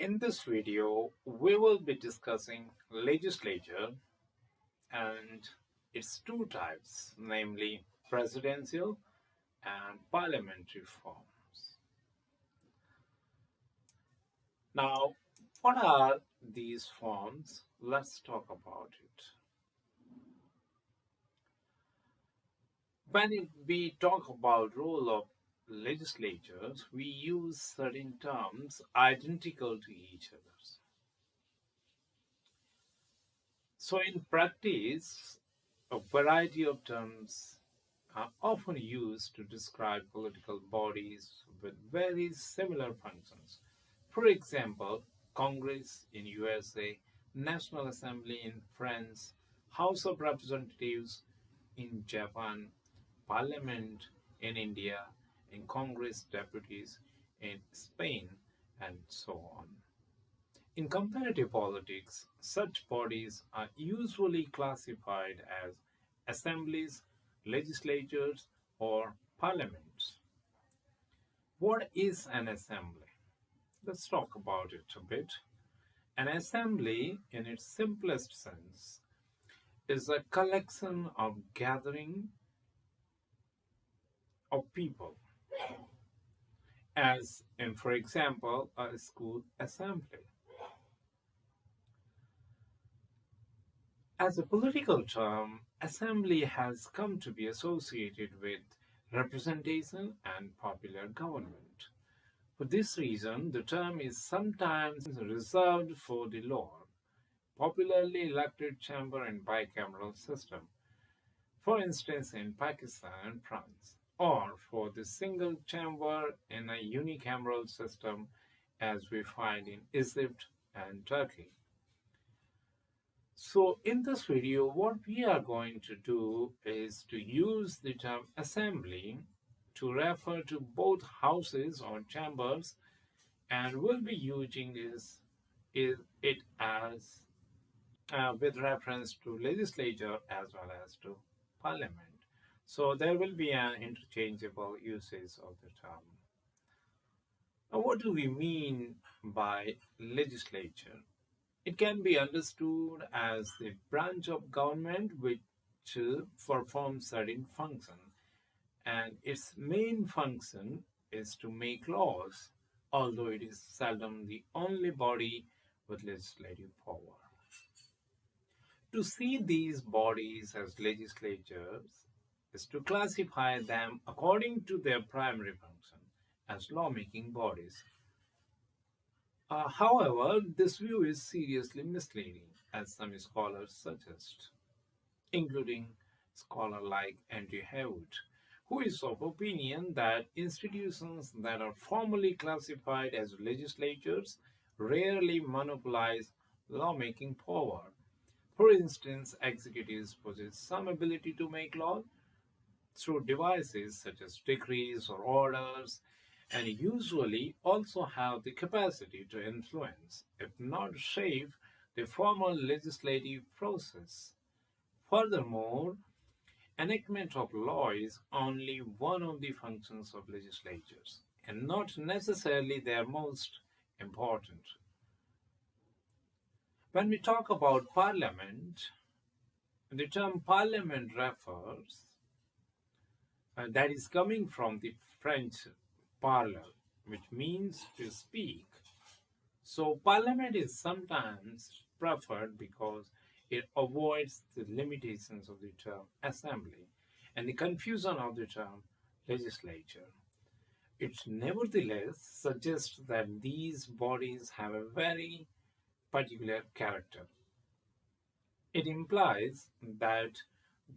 In this video, we will be discussing legislature and its two types, namely presidential and parliamentary forms. Now, what are these forms? Let's talk about it. When we talk about role of legislatures, we use certain terms identical to each other. So, in practice, a variety of terms are often used to describe political bodies with very similar functions. For example, Congress in USA, National Assembly in France, House of Representatives in Japan, Parliament in India, and Congress deputies in Spain, and so on. In comparative politics, such bodies are usually classified as assemblies, legislatures, or parliaments. What is an assembly? Let's talk about it a bit. An assembly, in its simplest sense, is a collection of gathering of people, as in, for example, a school assembly. As a political term, assembly has come to be associated with representation and popular government. For this reason, the term is sometimes reserved for the lower, popularly elected chamber and bicameral system, for instance in Pakistan and France, or for the single chamber in a unicameral system as we find in Egypt and Turkey. So in this video, what we are going to do is to use the term assembly to refer to both houses or chambers, and we'll be using it as with reference to legislature as well as to parliament. So there will be an interchangeable usage of the term. Now, what do we mean by legislature? It can be understood as the branch of government which performs certain functions, and its main function is to make laws, although it is seldom the only body with legislative power. To see these bodies as legislatures is to classify them according to their primary function as lawmaking bodies. However, this view is seriously misleading, as some scholars suggest, including scholar like Andrew Hewitt, who is of opinion that institutions that are formally classified as legislatures rarely monopolize lawmaking power. For instance, executives possess some ability to make law through devices such as decrees or orders, and usually also have the capacity to influence, if not shape, the formal legislative process. Furthermore, enactment of law is only one of the functions of legislatures, and not necessarily their most important. When we talk about parliament, the term parliament refers, that is coming from the French parler, which means to speak. So, parliament is sometimes preferred because it avoids the limitations of the term assembly and the confusion of the term legislature. It nevertheless suggests that these bodies have a very particular character. It implies that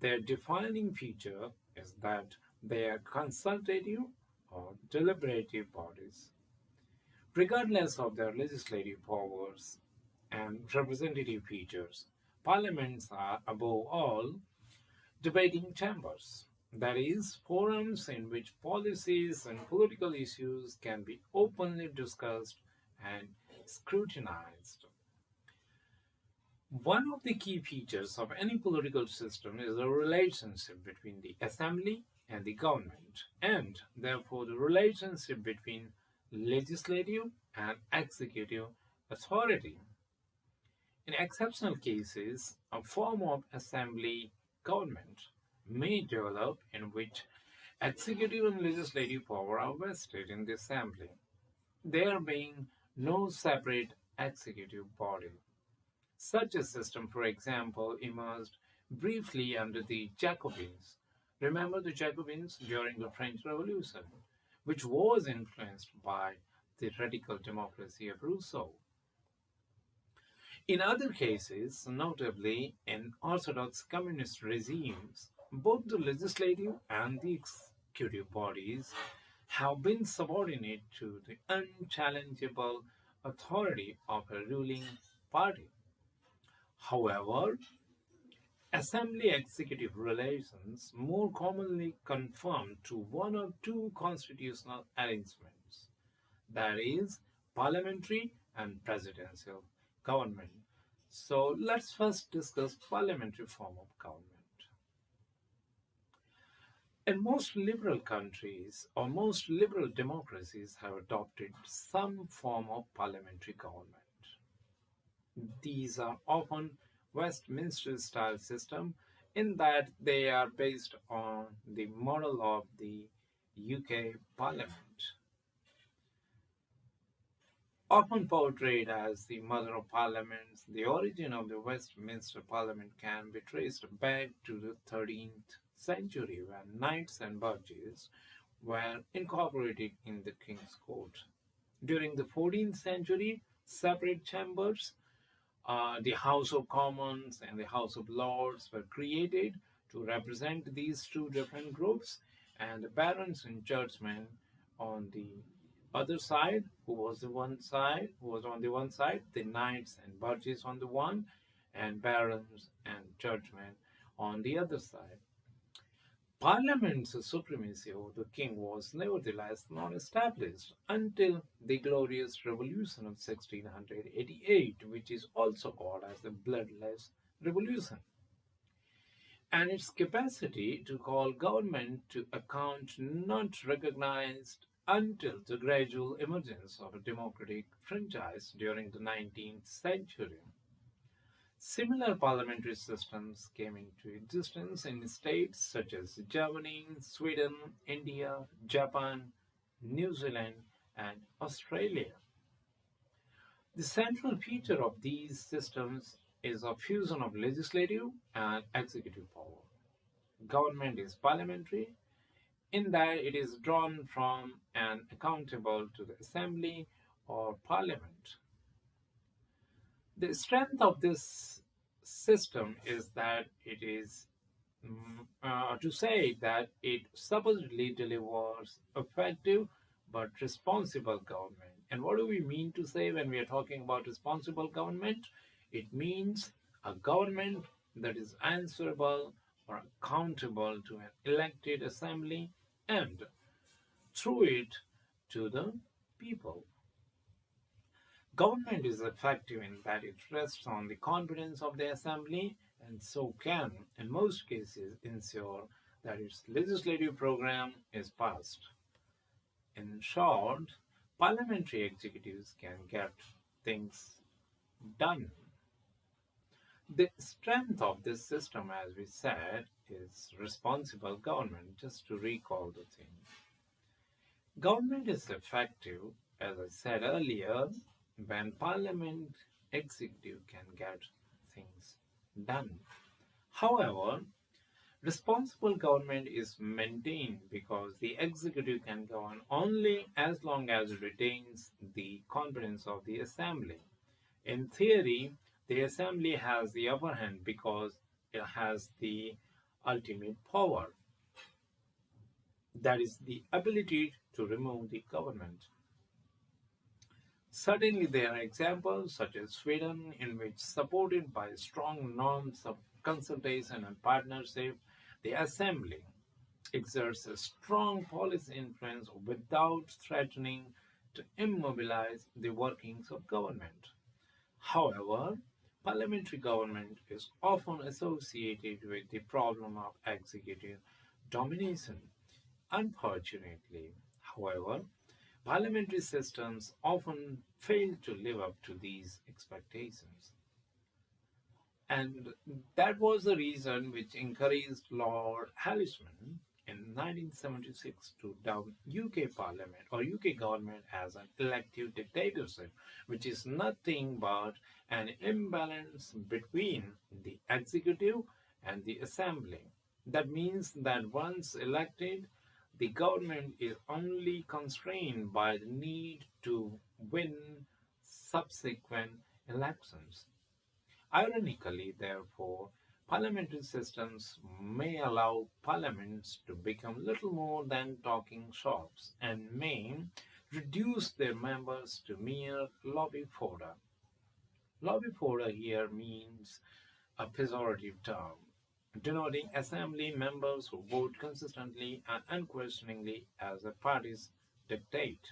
their defining feature is that they are consultative or deliberative bodies. Regardless of their legislative powers and representative features, parliaments are, above all, debating chambers, that is, forums in which policies and political issues can be openly discussed and scrutinized. One of the key features of any political system is the relationship between the assembly and the government, and therefore the relationship between legislative and executive authority. In exceptional cases, a form of assembly government may develop in which executive and legislative power are vested in the assembly, there being no separate executive body. Such a system, for example, emerged briefly under the Jacobins. Remember the Jacobins during the French Revolution, which was influenced by the radical democracy of Rousseau. In other cases, notably in orthodox communist regimes, both the legislative and the executive bodies have been subordinate to the unchallengeable authority of a ruling party. However, assembly executive relations more commonly conform to one or two constitutional arrangements, that is, parliamentary and presidential government. So let's first discuss parliamentary form of government. In most liberal countries or most liberal democracies have adopted some form of parliamentary government. These are often Westminster style system in that they are based on the model of the UK Parliament. Often portrayed as the mother of parliaments, the origin of the Westminster Parliament can be traced back to the 13th century when knights and burgesses were incorporated in the King's Court. During the 14th century, separate chambers, the House of Commons and the House of Lords, were created to represent these two different groups, and the barons and churchmen on the other side, who was on the one side, the knights and burgesses on the one, and barons and churchmen on the other side. Parliament's supremacy over the king was nevertheless not established until the Glorious Revolution of 1688, which is also called as the Bloodless Revolution, and its capacity to call government to account not recognized until the gradual emergence of a democratic franchise during the 19th century. Similar parliamentary systems came into existence in states such as Germany, Sweden, India, Japan, New Zealand, and Australia. The central feature of these systems is a fusion of legislative and executive power. Government is parliamentary in that it is drawn from and accountable to the assembly or parliament. The strength of this system is that it is to say that it supposedly delivers effective but responsible government. And what do we mean to say when we are talking about responsible government? It means a government that is answerable or accountable to an elected assembly and through it to the people. Government is effective in that it rests on the confidence of the assembly and so can, in most cases, ensure that its legislative program is passed. In short, parliamentary executives can get things done. The strength of this system, as we said, is responsible government, just to recall the thing. Government is effective, as I said earlier, when parliament executive can get things done. However, responsible government is maintained because the executive can govern only as long as it retains the confidence of the assembly. In theory, the assembly has the upper hand because it has the ultimate power, that is, the ability to remove the government. Certainly, there are examples such as Sweden, in which, supported by strong norms of consultation and partnership, the assembly exerts a strong policy influence without threatening to immobilize the workings of government. However, parliamentary government is often associated with the problem of executive domination. Unfortunately, however, Parliamentary systems often fail to live up to these expectations. And that was the reason which encouraged Lord Halisman in 1976 to dub UK Parliament or UK government as an elective dictatorship, which is nothing but an imbalance between the executive and the assembly. That means that once elected, the government is only constrained by the need to win subsequent elections. Ironically, therefore, parliamentary systems may allow parliaments to become little more than talking shops and may reduce their members to mere lobby fodder. Lobby fodder here means a pejorative term, denoting assembly members who vote consistently and unquestioningly as the parties dictate.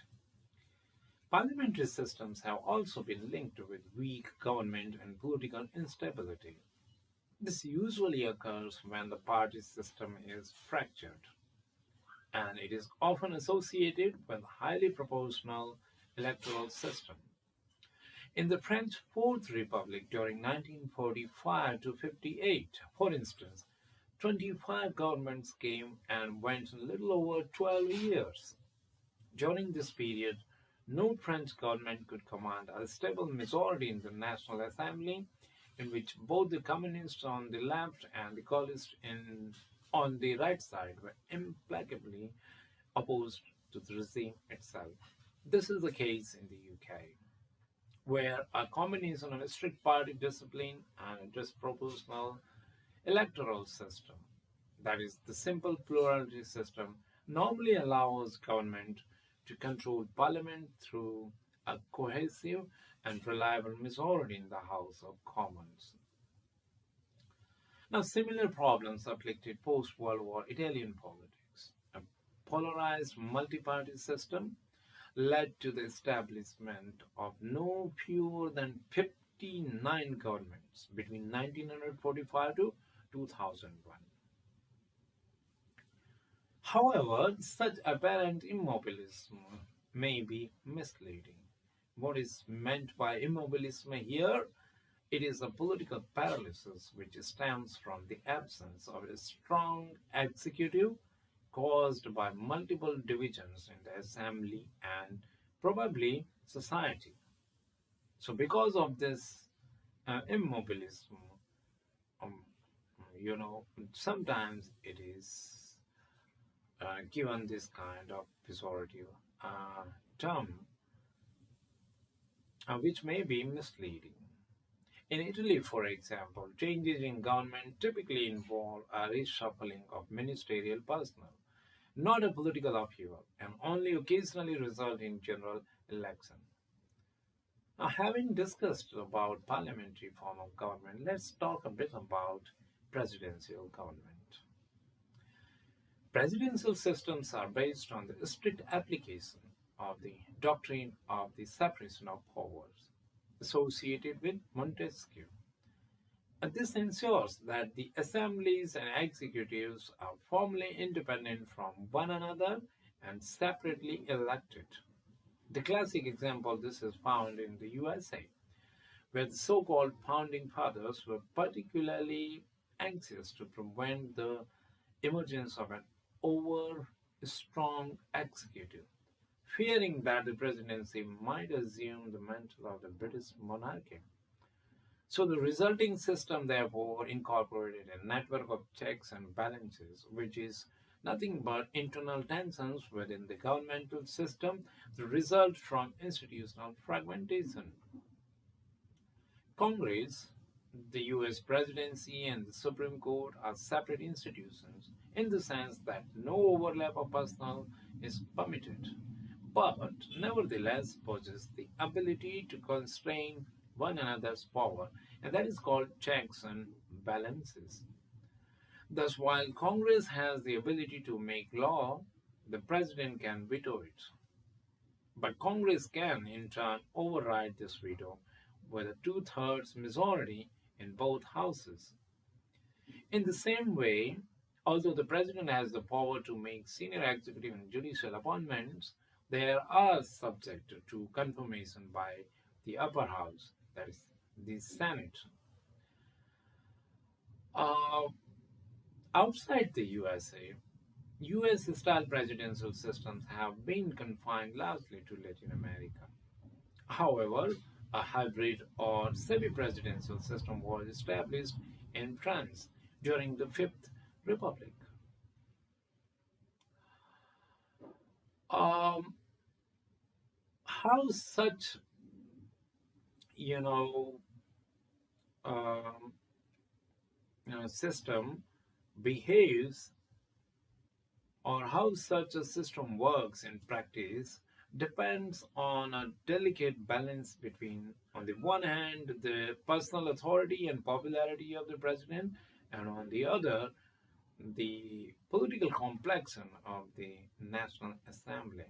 Parliamentary systems have also been linked with weak government and political instability. This usually occurs when the party system is fractured, and it is often associated with highly proportional electoral system. In the French Fourth Republic during 1945 to 58, for instance, 25 governments came and went in a little over 12 years. During this period, no French government could command a stable majority in the National Assembly, in which both the communists on the left and the coalists on the right side were implacably opposed to the regime itself. This is the case in the UK, where a combination of a strict party discipline and a disproportional electoral system, that is, the simple plurality system, normally allows government to control parliament through a cohesive and reliable majority in the House of Commons. Now, similar problems afflicted post World War Italian politics. A polarized multi party system led to the establishment of no fewer than 59 governments between 1945 to 2001. However, such apparent immobilism may be misleading. What is meant by immobilism here? It is a political paralysis which stems from the absence of a strong executive caused by multiple divisions in the assembly and probably society. So, because of this immobilism, um, sometimes it is given this kind of pejorative uh, term, which may be misleading. In Italy, for example, changes in government typically involve a reshuffling of ministerial personnel, not a political upheaval, and only occasionally result in general election. Now, having discussed about parliamentary form of government, let's talk a bit about presidential government. Presidential systems are based on the strict application of the doctrine of the separation of powers associated with Montesquieu. And this ensures that the assemblies and executives are formally independent from one another and separately elected. The classic example of this is found in the USA, where the so called founding fathers were particularly anxious to prevent the emergence of an over strong executive, fearing that the presidency might assume the mantle of the British monarchy. So the resulting system therefore incorporated a network of checks and balances, which is nothing but internal tensions within the governmental system that result from institutional fragmentation. Congress, the US presidency, and the Supreme Court are separate institutions in the sense that no overlap of personnel is permitted, but nevertheless possess the ability to constrain one another's power, and that is called checks and balances. Thus, while Congress has the ability to make law, the president can veto it. But Congress can, in turn, override this veto with a two-thirds majority in both houses. In the same way, although the president has the power to make senior executive and judicial appointments, They are subject to confirmation by the upper house, that is the Senate. Uh, Outside the USA, US style presidential systems have been confined largely to Latin America. However, a hybrid or semi presidential system was established in France during the Fifth Republic. Um, how such, you know, um, system behaves or how such a system works in practice depends on a delicate balance between, on the one hand, the personal authority and popularity of the president, and on the other, the political complexion of the National Assembly.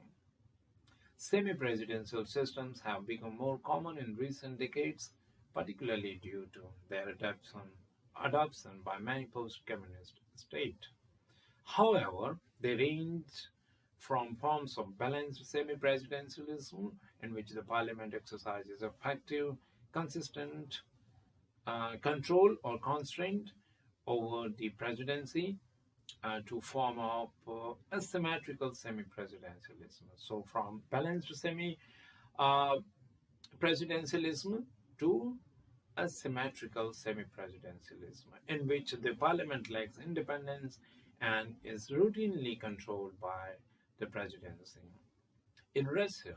Semi presidential systems have become more common in recent decades, particularly due to their adoption by many post communist states. However, they range from forms of balanced semi presidentialism, in which the parliament exercises effective, consistent control or constraint over the presidency, to form of asymmetrical semi-presidentialism. So from balanced uh, semi-presidentialism to asymmetrical semi-presidentialism, in which the parliament lacks independence and is routinely controlled by the presidency. In Russia,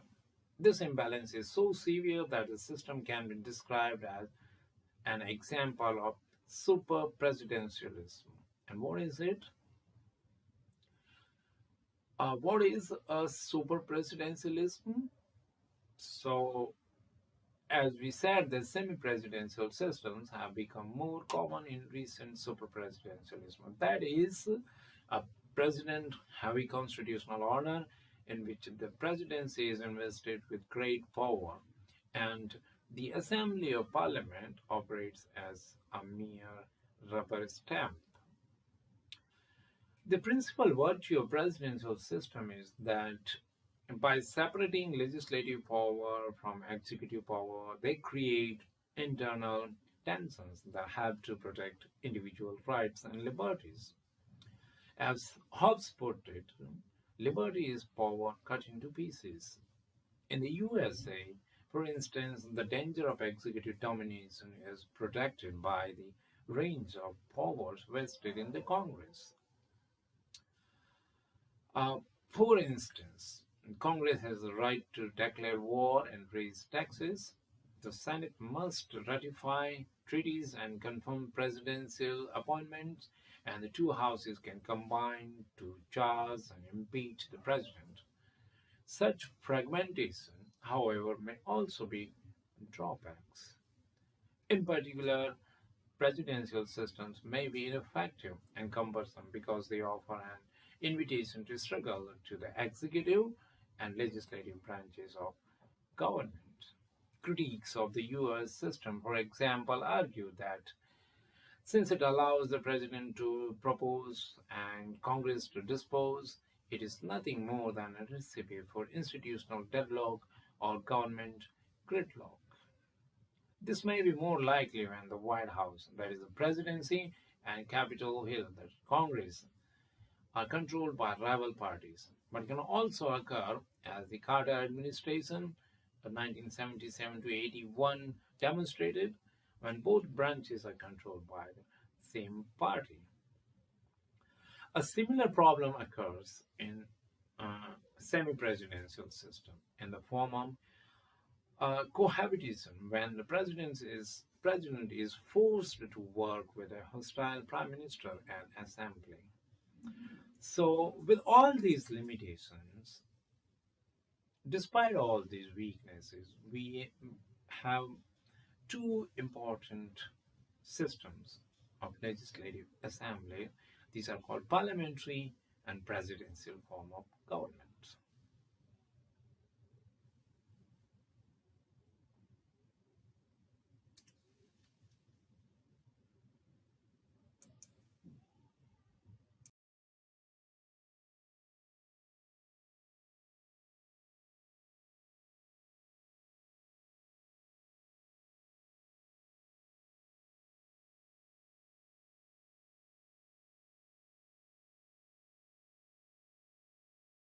this imbalance is so severe that the system can be described as an example of super presidentialism. And what is it? What is a super presidentialism? So, as we said, the semi presidential systems have become more common in recent super presidentialism. That is, a president heavy constitutional order in which the presidency is invested with great power and the assembly of parliament operates as a mere rubber stamp. The principal virtue of presidential system is that by separating legislative power from executive power, they create internal tensions that help to protect individual rights and liberties. As Hobbes put it, liberty is power cut into pieces. In the USA, for instance, the danger of executive domination is protected by the range of powers vested in the Congress. Uh, for instance, Congress has the right to declare war and raise taxes. The Senate must ratify treaties and confirm presidential appointments, and the two houses can combine to charge and impeach the president. Such fragmentation, however, may also be drawbacks. In particular, presidential systems may be ineffective and cumbersome because they offer an invitation to struggle to the executive and legislative branches of government. Critiques of the US system, for example, argue that since it allows the president to propose and Congress to dispose, it is nothing more than a recipe for institutional deadlock or government gridlock. This may be more likely when the White House, that is the presidency, and Capitol Hill, that is Congress, are controlled by rival parties, but can also occur as the Carter administration of 1977 to 81 demonstrated when both branches are controlled by the same party. A similar problem occurs in semi-presidential system in the form of cohabitation when the president is forced to work with a hostile prime minister and assembly. So, with all these limitations, despite all these weaknesses, we have two important systems of legislative assembly. These are called parliamentary and presidential form of government.